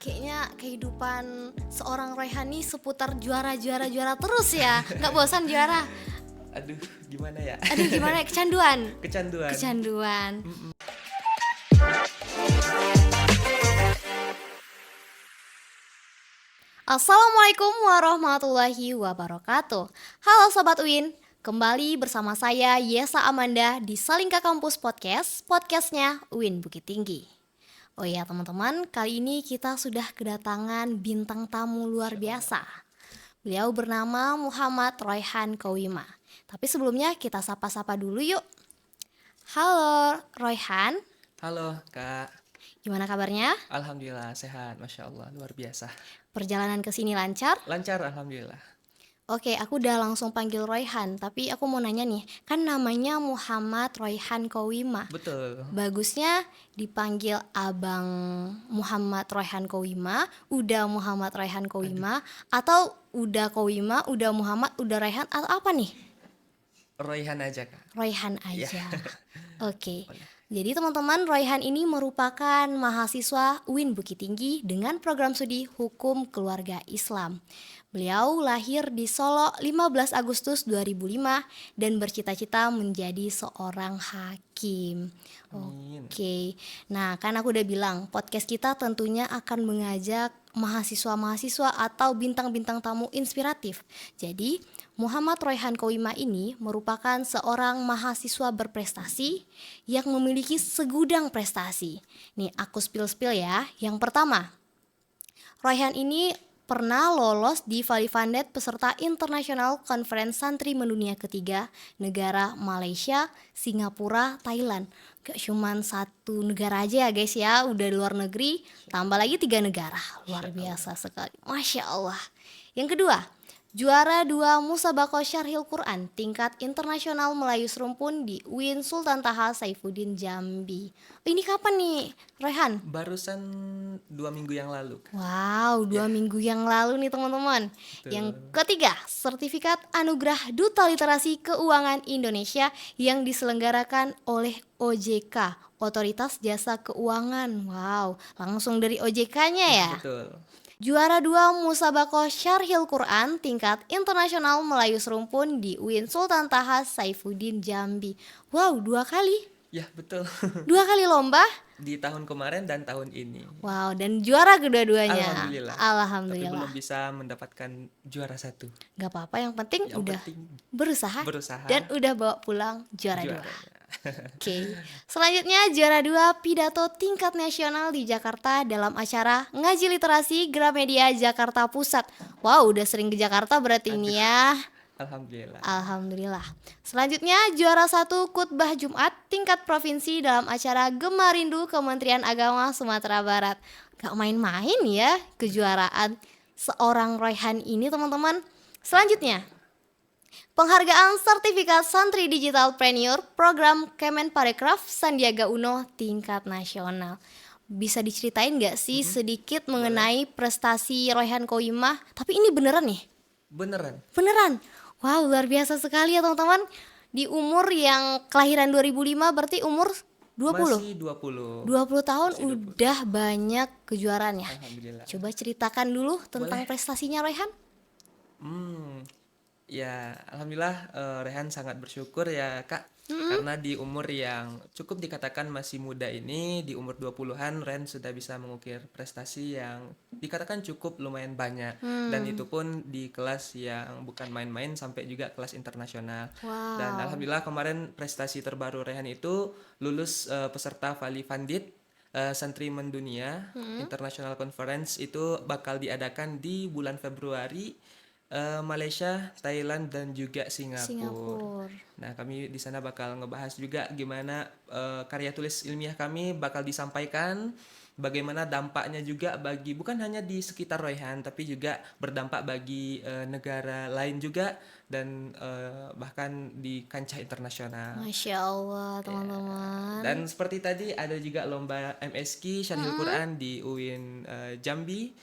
Kayaknya kehidupan seorang Royhani seputar juara terus ya. Nggak bosan juara. Aduh, gimana ya? Aduh gimana ya, kecanduan. Kecanduan. Kecanduan. Assalamualaikum warahmatullahi wabarakatuh. Halo Sobat UIN, kembali bersama saya Yesa Amanda di Salingka Kampus Podcast, podcastnya UIN Bukit Tinggi. Oh iya teman-teman, kali ini kita sudah kedatangan bintang tamu luar biasa. Beliau bernama Muhammad Royhan Kowima. Tapi sebelumnya kita sapa-sapa dulu yuk. Halo Royhan, Halo, Kak. gimana kabarnya? Alhamdulillah sehat, Masya Allah, luar biasa. Perjalanan ke sini lancar? Lancar, Alhamdulillah. Oke, aku udah langsung panggil Royhan, tapi aku mau nanya nih, kan namanya Muhammad Royhan Kowima. Betul. Bagusnya dipanggil Abang Muhammad Royhan Kowima, udah Muhammad Royhan Kowima, atau udah Kowima, udah Muhammad, udah Royhan, atau apa nih? Royhan aja, Kak. Royhan aja. Ya. Oke. Jadi teman-teman, Royhan ini merupakan mahasiswa UIN Bukit Tinggi dengan program studi Hukum Keluarga Islam. Beliau lahir di Solo 15 Agustus 2005 dan bercita-cita menjadi seorang hakim. Amin. Oke. Nah, kan aku udah bilang podcast kita tentunya akan mengajak mahasiswa-mahasiswa atau bintang-bintang tamu inspiratif. Jadi, Muhammad Royhan Kowima ini merupakan seorang mahasiswa berprestasi yang memiliki segudang prestasi. Nih, aku spill ya. Yang pertama, Royhan ini pernah lolos di Valivandet peserta International Conference Santri Mendunia ketiga negara Malaysia, Singapura, Thailand. Gak cuman satu negara aja ya guys ya, udah di luar negeri, tambah lagi 3 negara. Luar biasa sekali, Masya Allah. Yang kedua, juara 2 Musabaqah Syarhil Quran tingkat internasional Melayu Serumpun di UIN Sultan Taha Saifuddin Jambi. Ini kapan nih, Royhan? Barusan 2 minggu yang lalu, Kak. Wow, 2 minggu yang lalu nih teman-teman. Betul. Yang ketiga, sertifikat anugerah Duta Literasi Keuangan Indonesia yang diselenggarakan oleh OJK, Otoritas Jasa Keuangan. Wow, langsung dari OJK-nya ya. Betul. Juara 2 Musabaqah Syarhil Quran tingkat internasional Melayu Serumpun di UIN Sultan Taha Saifuddin Jambi. Wow, 2 kali. Ya, betul. 2 kali lomba. Di tahun kemarin dan tahun ini. Wow, dan juara kedua-duanya. Alhamdulillah. Alhamdulillah. Tapi belum bisa mendapatkan juara 1. Gak apa-apa, yang penting Yang udah penting berusaha berusaha. dan udah bawa pulang juara 2. Juaranya. Oke. Selanjutnya juara 2 pidato tingkat nasional di Jakarta dalam acara Ngaji Literasi Gramedia Jakarta Pusat. Wow, udah sering ke Jakarta berarti ini ya. Alhamdulillah. Alhamdulillah. Selanjutnya juara 1 khutbah Jumat tingkat provinsi dalam acara Gema Rindu Kementerian Agama Sumatera Barat. Gak main-main ya kejuaraan seorang Royhan ini teman-teman. Selanjutnya, penghargaan sertifikat Santri Digital Preneur program Kemenparekraf Sandiaga Uno tingkat nasional. Bisa diceritain gak sih sedikit mengenai prestasi Royhan Kowima? Tapi ini beneran nih? Beneran. Wow, luar biasa sekali ya teman-teman. Di umur yang kelahiran 2005 berarti umur 20. Masih 20. 20 tahun Masih 20. udah banyak kejuaraannya. Alhamdulillah. Coba ceritakan dulu tentang prestasinya Royhan. Ya, alhamdulillah Rehan sangat bersyukur ya, Kak. Karena di umur yang cukup dikatakan masih muda ini, di umur 20-an Rehan sudah bisa mengukir prestasi yang dikatakan cukup lumayan banyak. Dan itu pun di kelas yang bukan main-main sampai juga kelas internasional. Wow. Dan alhamdulillah kemarin prestasi terbaru Rehan itu lulus peserta Valivandet Santri Mendunia International Conference itu bakal diadakan di bulan Februari. Malaysia, Thailand dan juga Singapura. Nah, kami di sana bakal ngebahas juga gimana karya tulis ilmiah kami bakal disampaikan, bagaimana dampaknya juga bagi bukan hanya di sekitar Royhan tapi juga berdampak bagi negara lain juga dan bahkan di kancah internasional. Masya Allah teman-teman. Dan seperti tadi ada juga lomba MSQ Syarhil Quran di UIN Jambi,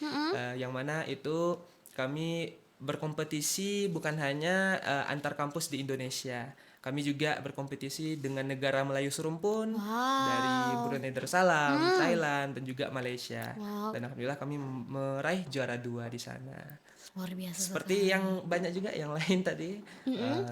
yang mana itu kami berkompetisi bukan hanya antar kampus di Indonesia. kami juga berkompetisi dengan negara Melayu serumpun dari Wow. Brunei Darussalam, Thailand dan juga Malaysia. Wow, Dan alhamdulillah kami meraih juara 2 di sana. luar biasa Seperti sekali. yang banyak juga yang lain tadi,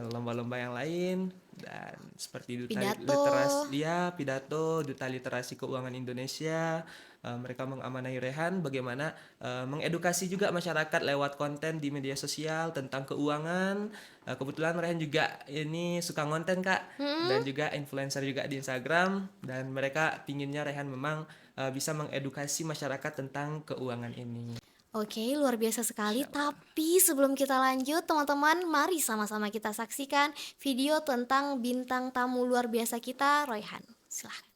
lomba-lomba yang lain dan seperti duta Pidato. literasi dia pidato duta literasi keuangan Indonesia. Mereka mengamanai Rehan bagaimana mengedukasi juga masyarakat lewat konten di media sosial tentang keuangan. Kebetulan Rehan juga ini suka konten Kak, dan juga influencer juga di Instagram, dan mereka pinginnya Rehan memang bisa mengedukasi masyarakat tentang keuangan ini. Oke, luar biasa sekali. Insya Allah. Tapi sebelum kita lanjut, teman-teman, mari sama-sama kita saksikan video tentang bintang tamu luar biasa kita, Royhan. Silahkan.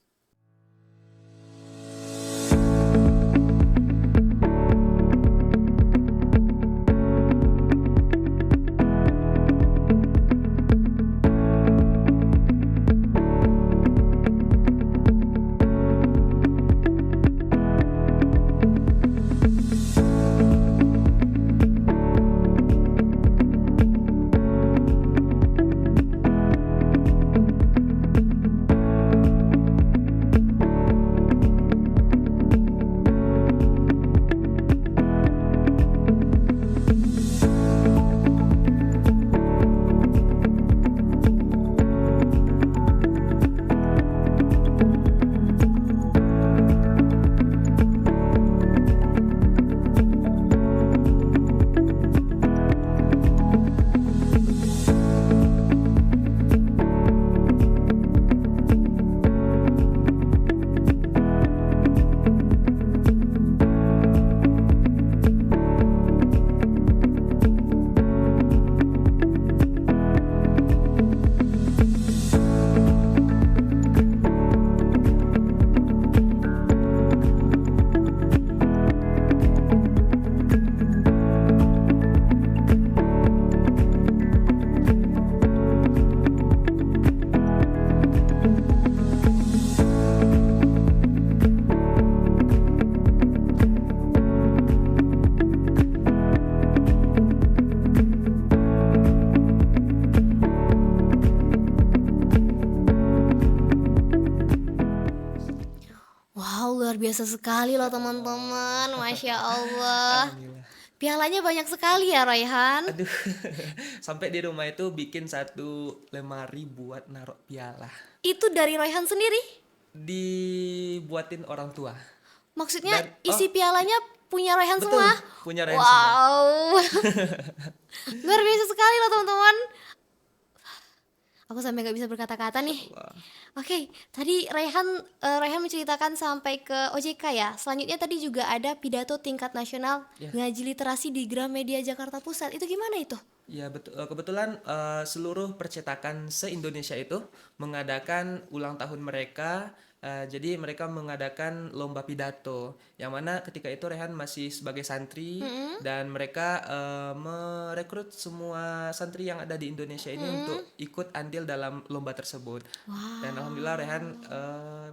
Wow, luar biasa sekali loh teman-teman. Masya Allah. Alhamdulillah. Pialanya banyak sekali ya, Royhan. Aduh, sampai di rumah itu bikin satu lemari buat naruh piala. Itu dari Royhan sendiri? Dibuatin orang tua. Maksudnya Dan isi pialanya punya Royhan betul, semua? punya Ryan semua. Wow. Luar biasa sekali loh teman-teman. Aku sampai gak bisa berkata-kata nih. Wah. Oke, tadi Raihan menceritakan sampai ke OJK ya. Selanjutnya tadi juga ada pidato tingkat nasional Ya. ngaji literasi di Gramedia Jakarta Pusat. Itu gimana itu? Ya betul. Kebetulan seluruh percetakan se-Indonesia itu mengadakan ulang tahun mereka. Jadi mereka mengadakan lomba pidato, yang mana ketika itu Rehan masih sebagai santri, dan mereka merekrut semua santri yang ada di Indonesia ini untuk ikut andil dalam lomba tersebut. Dan alhamdulillah Rehan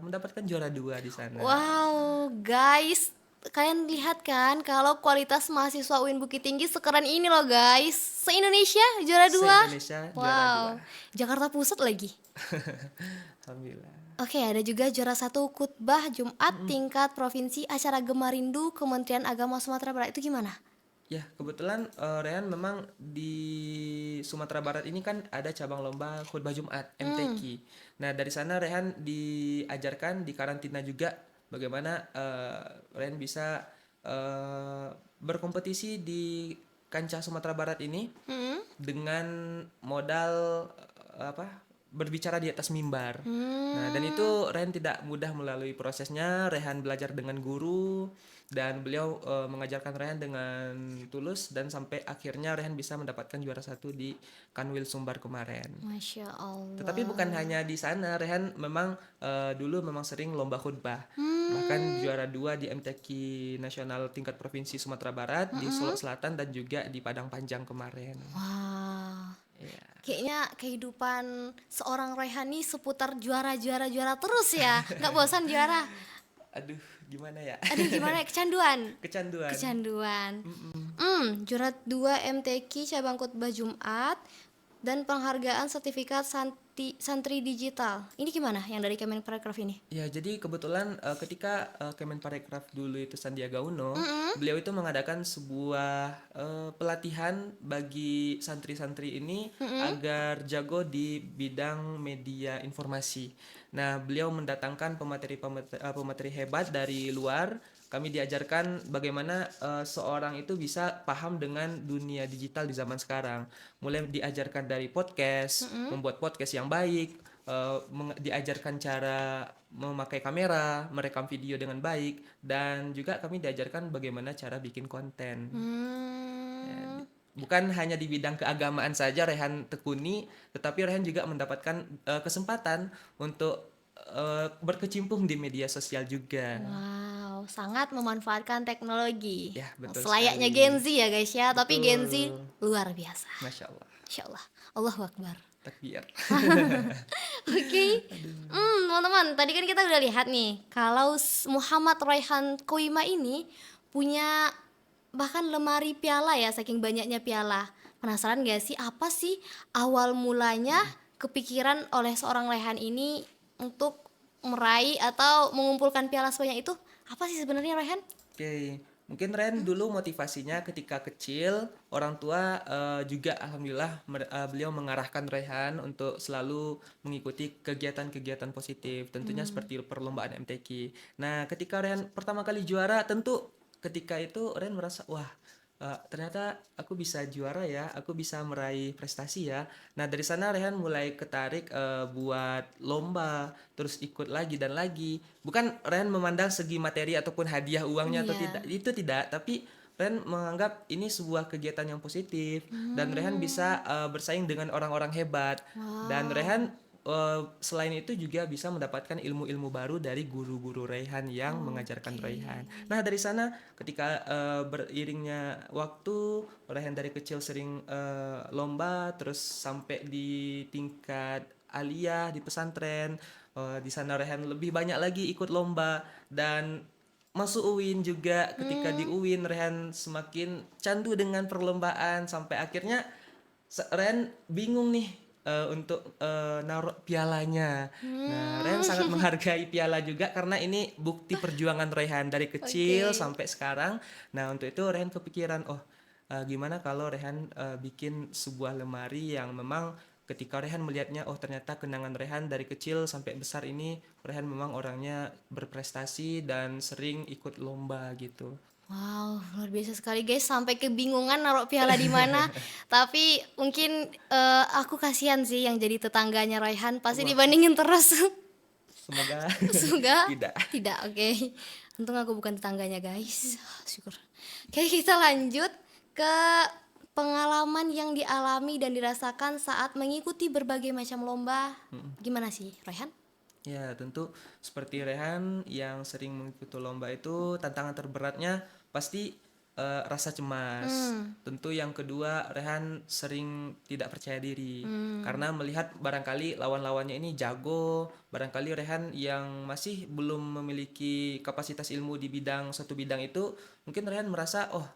mendapatkan juara 2 di sana. Wow, guys, kalian lihat kan kalau kualitas mahasiswa UIN Bukit Tinggi sekeren ini loh guys. Se-Indonesia juara 2. Se-Indonesia juara Wow, Jakarta Pusat lagi. 2. Alhamdulillah. Oke, ada juga juara 1 khutbah Jumat tingkat provinsi acara Gemarindu Kementerian Agama Sumatera Barat. Itu gimana? Ya, kebetulan Rehan memang di Sumatera Barat ini kan ada cabang lomba khutbah Jumat MTQ. Nah, dari sana Rehan diajarkan di karantina juga bagaimana Rehan bisa berkompetisi di kancah Sumatera Barat ini dengan modal berbicara di atas mimbar. Nah, dan itu Rehan tidak mudah melalui prosesnya. Rehan belajar dengan guru, dan beliau mengajarkan Rehan dengan tulus, dan sampai akhirnya Rehan bisa mendapatkan juara 1 di Kanwil Sumbar kemarin. Masya Allah. Tetapi bukan hanya di sana, Rehan memang dulu memang sering lomba khutbah. Bahkan juara 2 di MTQ Nasional tingkat Provinsi Sumatera Barat, di Solo Selatan, dan juga di Padang Panjang kemarin. Wah, Iya. kayaknya kehidupan seorang Royhani seputar juara terus ya. Nggak bosan juara. Aduh, gimana ya? Aduh, gimana ya? Kecanduan. Kecanduan. Juara 2 MTQ cabang khutbah Jumat dan penghargaan sertifikat santri digital. Ini gimana yang dari Kemenparekraf ini? Ya, jadi kebetulan ketika Kemenparekraf dulu itu Sandiaga Uno, beliau itu mengadakan sebuah pelatihan bagi santri-santri ini agar jago di bidang media informasi. Nah, beliau mendatangkan pemateri hebat dari luar. Kami diajarkan bagaimana seorang itu bisa paham dengan dunia digital di zaman sekarang. Mulai diajarkan dari podcast, membuat podcast yang baik, diajarkan cara memakai kamera, merekam video dengan baik, dan juga kami diajarkan bagaimana cara bikin konten. Bukan hanya di bidang keagamaan saja Rehan tekuni, tetapi Rehan juga mendapatkan kesempatan untuk berkecimpung di media sosial juga. Wow, sangat memanfaatkan teknologi. Ya, betul Selayaknya sekali. Gen Z ya guys ya, tapi Gen Z Betul. luar biasa. Masya Allah. Insya Allah. Allahu Akbar. Takbir. Oke. Teman-teman, tadi kan kita udah lihat nih kalau Muhammad Royhan Koima ini punya bahkan lemari piala ya, saking banyaknya piala. Penasaran gak sih apa sih awal mulanya kepikiran oleh seorang Rehan ini untuk meraih atau mengumpulkan piala sebanyak itu? Apa sih sebenarnya Rehan? Oke, mungkin Ren dulu motivasinya ketika kecil, orang tua juga alhamdulillah beliau mengarahkan Rehan untuk selalu mengikuti kegiatan-kegiatan positif, tentunya seperti perlombaan MTQ. Nah, ketika Rehan pertama kali juara, tentu ketika itu Rehan merasa, wah, ternyata aku bisa juara ya, aku bisa meraih prestasi ya. Nah, dari sana Rehan mulai ketarik buat lomba, terus ikut lagi dan lagi. Bukan Rehan memandang segi materi ataupun hadiah uangnya atau Iya. tidak, itu tidak, tapi Rehan menganggap ini sebuah kegiatan yang positif dan Rehan bisa bersaing dengan orang-orang hebat. Dan Rehan selain itu juga bisa mendapatkan ilmu-ilmu baru dari guru-guru Rehan yang mengajarkan Rehan. Nah, dari sana ketika beriringnya waktu, Rehan dari kecil sering lomba, terus sampai di tingkat aliyah di pesantren. Di sana Rehan lebih banyak lagi ikut lomba dan masuk UIN juga. Ketika di UIN Rehan semakin candu dengan perlombaan sampai akhirnya Ren bingung nih untuk naruh pialanya. Nah, Ren sangat menghargai piala juga karena ini bukti perjuangan Rehan dari kecil Oke. sampai sekarang. Nah, untuk itu Rehan kepikiran, oh gimana kalau Rehan bikin sebuah lemari yang memang ketika Rehan melihatnya, oh ternyata kenangan Rehan dari kecil sampai besar ini, Rehan memang orangnya berprestasi dan sering ikut lomba gitu. Wow, luar biasa sekali guys, sampai kebingungan naruh piala di mana. Tapi mungkin aku kasihan sih yang jadi tetangganya Raihan, pasti Wah, dibandingin terus. semoga Semoga tidak. tidak, oke. Untung aku bukan tetangganya guys. Syukur. Oke, kita lanjut ke pengalaman yang dialami dan dirasakan saat mengikuti berbagai macam lomba. Gimana sih, Raihan? Ya, tentu seperti Rehan yang sering mengikuti lomba itu tantangan terberatnya pasti rasa cemas. Tentu yang kedua Rehan sering tidak percaya diri karena melihat barangkali lawan-lawannya ini jago, barangkali Rehan yang masih belum memiliki kapasitas ilmu di bidang satu bidang itu, mungkin Rehan merasa, oh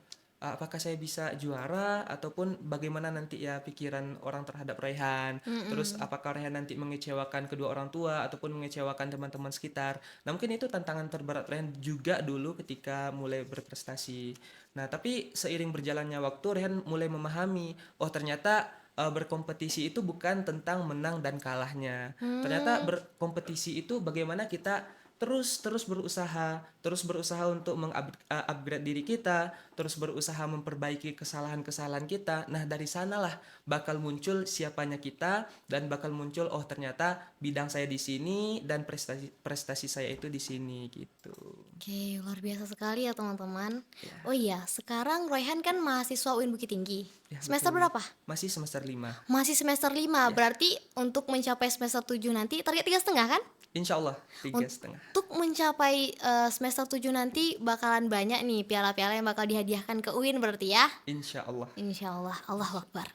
apakah saya bisa juara ataupun bagaimana nanti ya pikiran orang terhadap Rehan. Terus apakah Rehan nanti mengecewakan kedua orang tua ataupun mengecewakan teman-teman sekitar. Nah, mungkin itu tantangan terberat Rehan juga dulu ketika mulai berprestasi. Nah, tapi seiring berjalannya waktu Rehan mulai memahami, oh ternyata berkompetisi itu bukan tentang menang dan kalahnya. Ternyata berkompetisi itu bagaimana kita terus berusaha untuk mengupgrade diri kita, terus berusaha memperbaiki kesalahan-kesalahan kita. Nah, dari sanalah bakal muncul siapanya kita dan bakal muncul, oh ternyata bidang saya di sini dan prestasi saya itu di sini gitu. Oke, luar biasa sekali ya teman-teman. Oh iya, sekarang Royhan kan mahasiswa UIN Bukit Tinggi. Ya, Semester betul. berapa? Masih semester 5. Masih semester 5. Berarti untuk mencapai semester 7 nanti target 3,5 kan? Insya Allah 3,5. Untuk mencapai semester 7 nanti bakalan banyak nih piala-piala yang bakal dihadiahkan ke UIN berarti ya. Insya Allah. Insya Allah, Allahu Akbar.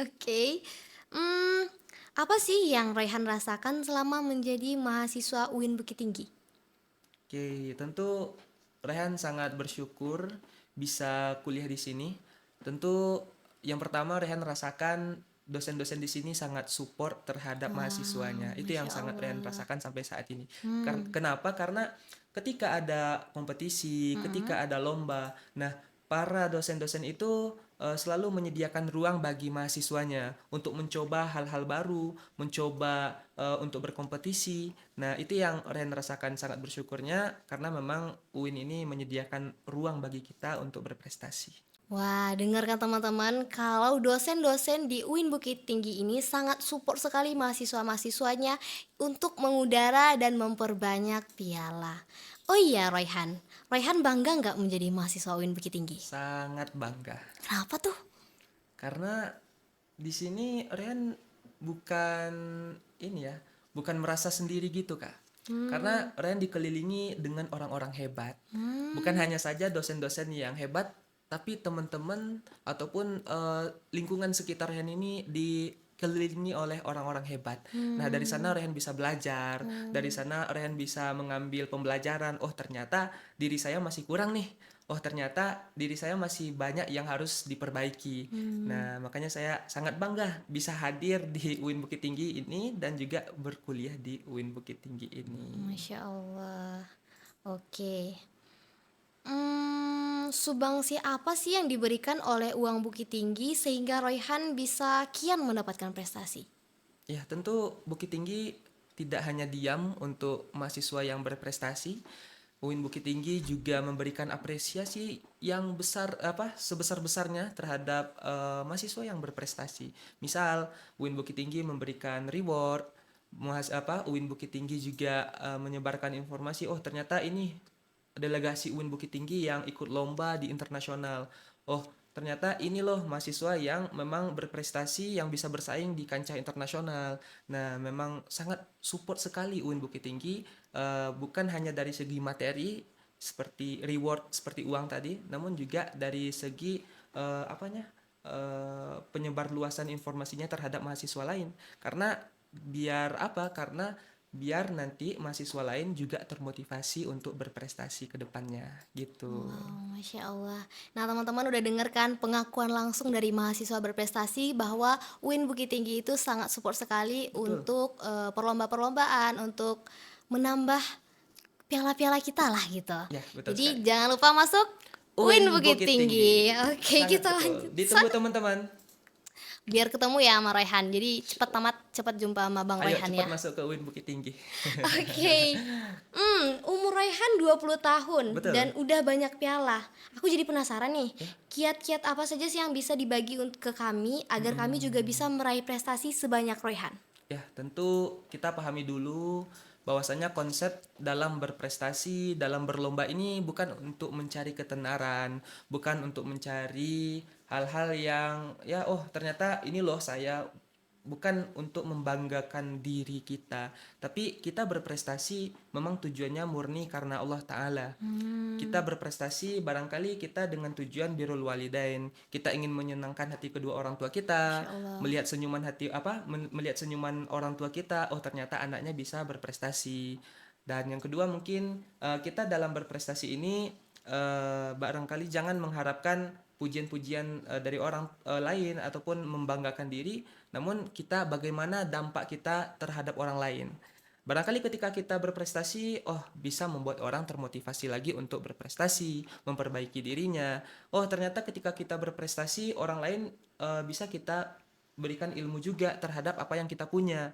Oke. Apa sih yang Raihan rasakan selama menjadi mahasiswa UIN Bukit Tinggi? Oke, tentu Rehan sangat bersyukur bisa kuliah di sini. Tentu yang pertama Rehan rasakan dosen-dosen di sini sangat support terhadap mahasiswanya. Itu yang Masya sangat Rehan Allah. rasakan sampai saat ini. Kenapa? Karena ketika ada kompetisi, ketika ada lomba, nah para dosen-dosen itu selalu menyediakan ruang bagi mahasiswanya untuk mencoba hal-hal baru, mencoba untuk berkompetisi. Nah, itu yang Rehan rasakan sangat bersyukurnya karena memang UIN ini menyediakan ruang bagi kita untuk berprestasi. Wah, dengarkan teman-teman, kalau dosen-dosen di UIN Bukit Tinggi ini sangat support sekali mahasiswa-mahasiswanya untuk mengudara dan memperbanyak piala. Oh iya, Royhan bangga nggak menjadi mahasiswa UIN Bukit Tinggi? Sangat bangga. Kenapa tuh? Karena di sini Rian bukan ini ya, bukan merasa sendiri gitu Kak. Karena Rian dikelilingi dengan orang-orang hebat. Bukan hanya saja dosen-dosen yang hebat, tapi teman-teman ataupun lingkungan sekitar Rian ini dikelilingi oleh orang-orang hebat. Nah, dari sana Rehan bisa belajar, dari sana Rehan bisa mengambil pembelajaran. Oh, ternyata diri saya masih kurang nih. Oh, ternyata diri saya masih banyak yang harus diperbaiki. Nah, makanya saya sangat bangga bisa hadir di UIN Bukit Tinggi ini dan juga berkuliah di UIN Bukit Tinggi ini. Masya Allah. Oke. Sumbangsi apa sih yang diberikan oleh uang Bukit Tinggi sehingga Royhan bisa kian mendapatkan prestasi? Ya, tentu Bukit Tinggi tidak hanya diam untuk mahasiswa yang berprestasi. UIN Bukit Tinggi juga memberikan apresiasi yang besar sebesar-besarnya terhadap mahasiswa yang berprestasi. Misal UIN Bukit Tinggi memberikan reward, UIN Bukit Tinggi juga menyebarkan informasi, oh ternyata ini delegasi UIN Bukit Tinggi yang ikut lomba di internasional. Oh, ternyata ini loh mahasiswa yang memang berprestasi yang bisa bersaing di kancah internasional. Nah, memang sangat support sekali UIN Bukit Tinggi, bukan hanya dari segi materi seperti reward seperti uang tadi, namun juga dari segi penyebar luasan informasinya terhadap mahasiswa lain. Karena biar nanti mahasiswa lain juga termotivasi untuk berprestasi ke depannya gitu. Wow, Masya Allah. Nah, teman-teman udah denger kan pengakuan langsung dari mahasiswa berprestasi bahwa UIN Bukit Tinggi itu sangat support sekali Betul. untuk perlomba-perlombaan, untuk menambah piala-piala kita lah gitu. Ya, betul sekali. Jadi jangan lupa masuk UIN UIN Bukit Bukit Tinggi. Tinggi. Oke, Sangat kita betul. lanjut. Ditunggu teman-teman. Biar ketemu ya sama Royhan. Jadi cepat tamat, cepat jumpa sama Bang Ayo Royhan cepat ya. masuk ke UIN Bukit Tinggi. Oke. Umur Raihan 20 tahun Betul. dan udah banyak piala. Aku jadi penasaran nih, Ya. kiat-kiat apa saja sih yang bisa dibagi ke kami agar kami juga bisa meraih prestasi sebanyak Raihan? Ya, tentu kita pahami dulu bahwasanya konsep dalam berprestasi, dalam berlomba ini bukan untuk mencari ketenaran, bukan untuk mencari hal-hal yang ya oh ternyata ini loh saya, bukan untuk membanggakan diri kita, tapi kita berprestasi memang tujuannya murni karena Allah Ta'ala. Kita berprestasi barangkali kita dengan tujuan birrul walidain, kita ingin menyenangkan hati kedua orang tua kita, Masya Allah. melihat senyuman orang tua kita, oh ternyata anaknya bisa berprestasi. Dan yang kedua mungkin kita dalam berprestasi ini barangkali jangan mengharapkan pujian-pujian dari orang lain ataupun membanggakan diri, namun kita bagaimana dampak kita terhadap orang lain. Barangkali ketika kita berprestasi, oh bisa membuat orang termotivasi lagi untuk berprestasi, memperbaiki dirinya. Oh ternyata ketika kita berprestasi, orang lain bisa kita berikan ilmu juga terhadap apa yang kita punya.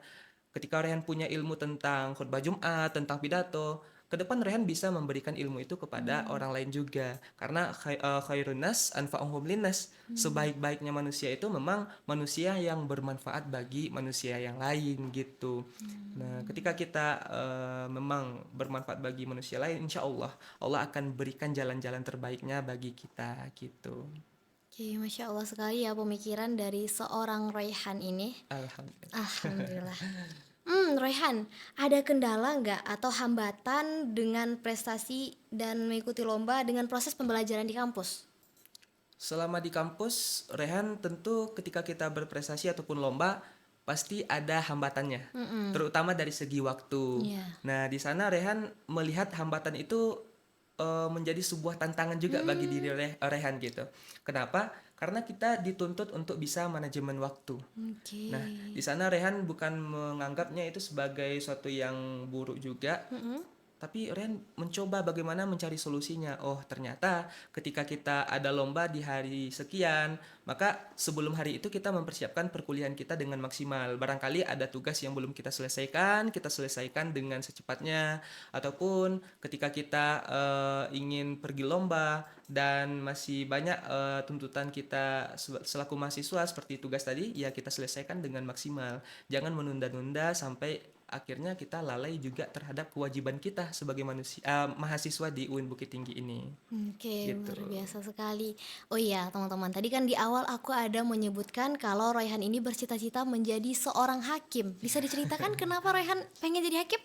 Ketika Rehan punya ilmu tentang khutbah Jumat, tentang pidato, ke depan Rehan bisa memberikan ilmu itu kepada orang lain juga. Karena khairun nas anfa'uhum linnas. Sebaik-baiknya manusia itu memang manusia yang bermanfaat bagi manusia yang lain gitu. Nah, ketika kita memang bermanfaat bagi manusia lain, insya Allah Allah akan berikan jalan-jalan terbaiknya bagi kita gitu. Oke, Masya Allah sekali ya pemikiran dari seorang Raihan ini. Alhamdulillah. Alhamdulillah. Royhan, ada kendala nggak atau hambatan dengan prestasi dan mengikuti lomba dengan proses pembelajaran di kampus? Selama di kampus, Rehan tentu ketika kita berprestasi ataupun lomba pasti ada hambatannya, terutama dari segi waktu. Iya. Nah, di sana Rehan melihat hambatan itu menjadi sebuah tantangan juga bagi diri Rehan gitu. Kenapa? Karena kita dituntut untuk bisa manajemen waktu. Oke. Nah, di sana Rehan bukan menganggapnya itu sebagai suatu yang buruk juga, tapi Rehan mencoba bagaimana mencari solusinya. Oh, ternyata ketika kita ada lomba di hari sekian, maka sebelum hari itu kita mempersiapkan perkuliahan kita dengan maksimal. Barangkali ada tugas yang belum kita selesaikan dengan secepatnya. Ataupun ketika kita ingin pergi lomba dan masih banyak tuntutan kita selaku mahasiswa seperti tugas tadi, ya kita selesaikan dengan maksimal. Jangan menunda-nunda sampai akhirnya kita lalai juga terhadap kewajiban kita sebagai mahasiswa di UIN Bukit Tinggi ini. Oke, Gitu. luar biasa sekali. Oh iya, teman-teman, tadi kan di awal aku ada menyebutkan kalau Raihan ini bercita-cita menjadi seorang hakim. Bisa diceritakan kenapa Raihan pengen jadi hakim?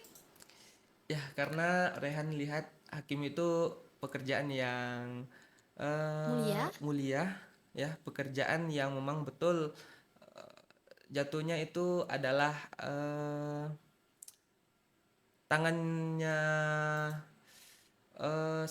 Ya, karena Rehan lihat hakim itu pekerjaan yang Mulia. mulia, ya, pekerjaan yang memang betul jatuhnya itu adalah tangannya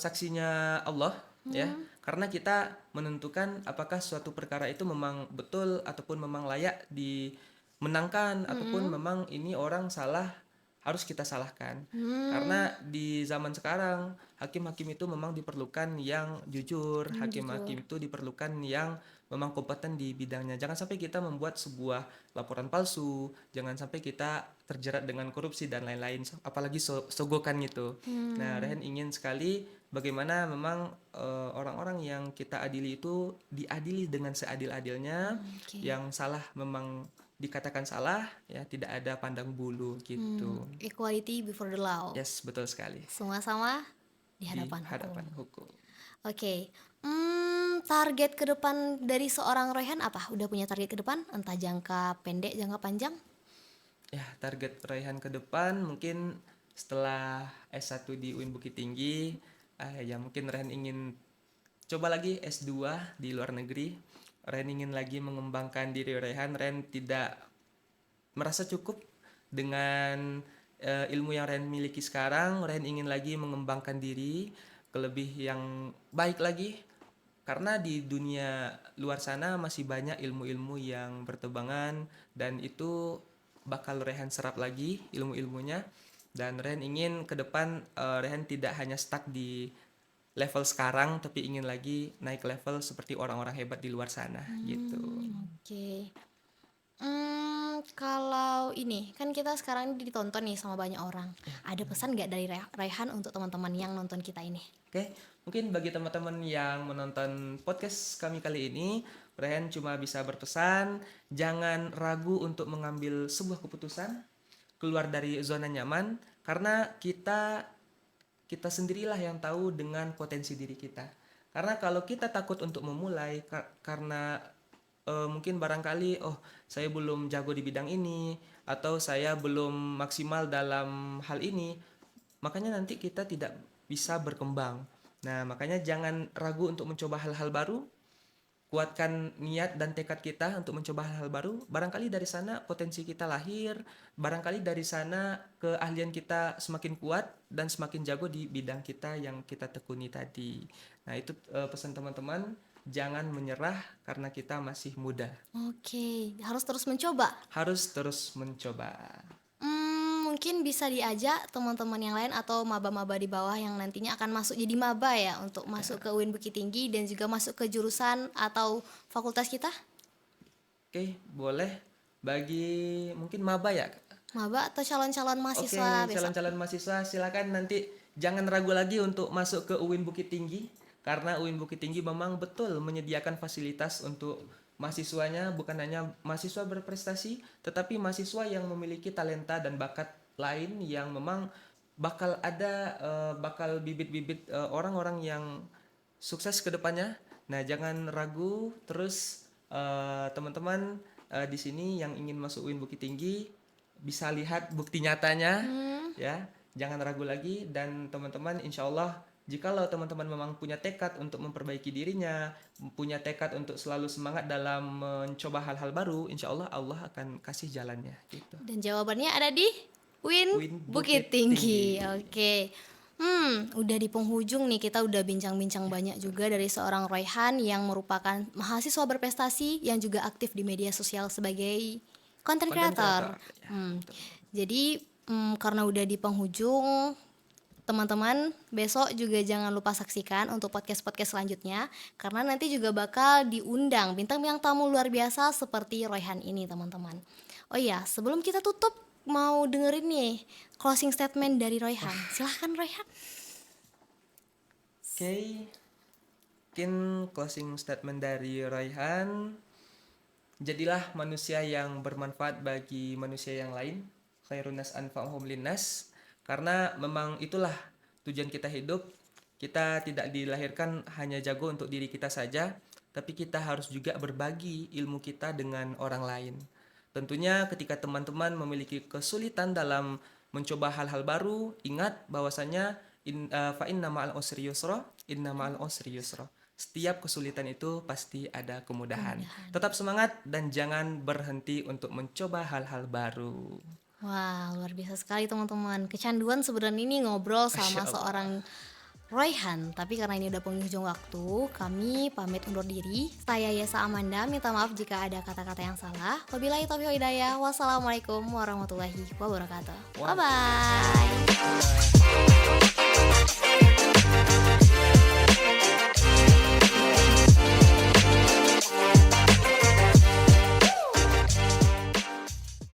saksinya Allah, ya, karena kita menentukan apakah suatu perkara itu memang betul ataupun memang layak dimenangkan ataupun memang ini orang salah harus kita salahkan. Karena di zaman sekarang hakim-hakim itu memang diperlukan yang jujur, hakim-hakim itu diperlukan yang memang kompeten di bidangnya. Jangan sampai kita membuat sebuah laporan palsu, jangan sampai kita terjerat dengan korupsi dan lain-lain, apalagi sogokan gitu. Nah, Rehan ingin sekali bagaimana memang orang-orang yang kita adili itu diadili dengan seadil-adilnya, Oke. yang salah memang dikatakan salah, ya tidak ada pandang bulu gitu. Equality before the law. Yes, betul sekali. Semua sama di Di hadapan hukum. hadapan hukum. Oke. Target ke depan dari seorang Raihan apa? Udah punya target ke depan? Entah jangka pendek, jangka panjang? Ya, target Raihan ke depan mungkin setelah S1 di UIN Bukit Tinggi, ya mungkin Raihan ingin coba lagi S2 di luar negeri. Raihan ingin lagi mengembangkan diri Raihan. Raihan tidak merasa cukup dengan ilmu yang Raihan miliki sekarang. Raihan ingin lagi mengembangkan diri ke lebih yang baik lagi. Karena di dunia luar sana masih banyak ilmu-ilmu yang bertebangan dan itu bakal Rehan serap lagi ilmu-ilmunya, dan Rehan ingin ke depan Rehan tidak hanya stuck di level sekarang tapi ingin lagi naik level seperti orang-orang hebat di luar sana gitu. Oke. Kalau ini kan kita sekarang ditonton nih sama banyak orang. Ada pesan nggak dari Raihan untuk teman-teman yang nonton kita ini? Oke, mungkin bagi teman-teman yang menonton podcast kami kali ini, Rehan cuma bisa berpesan, jangan ragu untuk mengambil sebuah keputusan, keluar dari zona nyaman, karena kita sendirilah yang tahu dengan potensi diri kita. Karena kalau kita takut untuk memulai, karena mungkin barangkali, oh saya belum jago di bidang ini, atau saya belum maksimal dalam hal ini, makanya nanti kita tidak bisa berkembang. Nah, makanya jangan ragu untuk mencoba hal-hal baru. Kuatkan niat dan tekad kita untuk mencoba hal-hal baru. Barangkali dari sana potensi kita lahir. Barangkali dari sana keahlian kita semakin kuat dan semakin jago di bidang kita yang kita tekuni tadi. Nah, itu pesan teman-teman. Jangan menyerah karena kita masih muda. Oke, harus terus mencoba. Harus terus mencoba. Mungkin bisa diajak teman-teman yang lain atau maba-maba di bawah yang nantinya akan masuk jadi maba ya untuk masuk ke UIN Bukit Tinggi dan juga masuk ke jurusan atau fakultas kita. Oke, boleh. Bagi mungkin maba ya. Maba atau calon-calon Oke, mahasiswa besok. calon-calon mahasiswa silakan nanti jangan ragu lagi untuk masuk ke UIN Bukit Tinggi, karena UIN Bukit Tinggi memang betul menyediakan fasilitas untuk mahasiswanya, bukan hanya mahasiswa berprestasi, tetapi mahasiswa yang memiliki talenta dan bakat lain yang memang bakal bibit-bibit orang-orang yang sukses ke depannya. Nah, jangan ragu terus teman-teman di sini yang ingin masuk UIN Bukit Tinggi bisa lihat bukti nyatanya, ya. Jangan ragu lagi, dan teman-teman insya Allah jikalau teman-teman memang punya tekad untuk memperbaiki dirinya, punya tekad untuk selalu semangat dalam mencoba hal-hal baru, insya Allah Allah akan kasih jalannya gitu. Dan jawabannya ada di UIN UIN Bukit Bukit Tinggi. Tinggi. Oke. Udah di penghujung nih, kita udah bincang-bincang banyak juga dari seorang Royhan yang merupakan mahasiswa berprestasi yang juga aktif di media sosial sebagai content Content creator. creator. Ya, Hmm, betul. jadi karena udah di penghujung, teman-teman besok juga jangan lupa saksikan untuk podcast-podcast selanjutnya karena nanti juga bakal diundang bintang-bintang tamu luar biasa seperti Royhan ini, teman-teman. Oh iya, sebelum kita tutup mau dengerin nih closing statement dari Royhan. Silahkan Royhan. Oke, mungkin closing statement dari Raihan, jadilah manusia yang bermanfaat bagi manusia yang lain, khairunas anfa'uhum linnas, karena memang itulah tujuan kita hidup. Kita tidak dilahirkan hanya jago untuk diri kita saja, tapi kita harus juga berbagi ilmu kita dengan orang lain. Tentunya ketika teman-teman memiliki kesulitan dalam mencoba hal-hal baru, ingat bahwasanya fa inna ma'al usri yusra, inna ma'al usri yusra. Setiap kesulitan itu pasti ada kemudahan. Tetap semangat dan jangan berhenti untuk mencoba hal-hal baru. Wah, luar biasa sekali teman-teman. Kecanduan sebenarnya ini ngobrol Masya sama Allah. seorang Royhan, tapi karena ini udah penghujung waktu, kami pamit undur diri. Saya Yesa Amanda, minta maaf jika ada kata-kata yang salah. Wabillahi taufiq wal hidayah. Wassalamualaikum warahmatullahi wabarakatuh. Bye Waalaikumsalam. bye.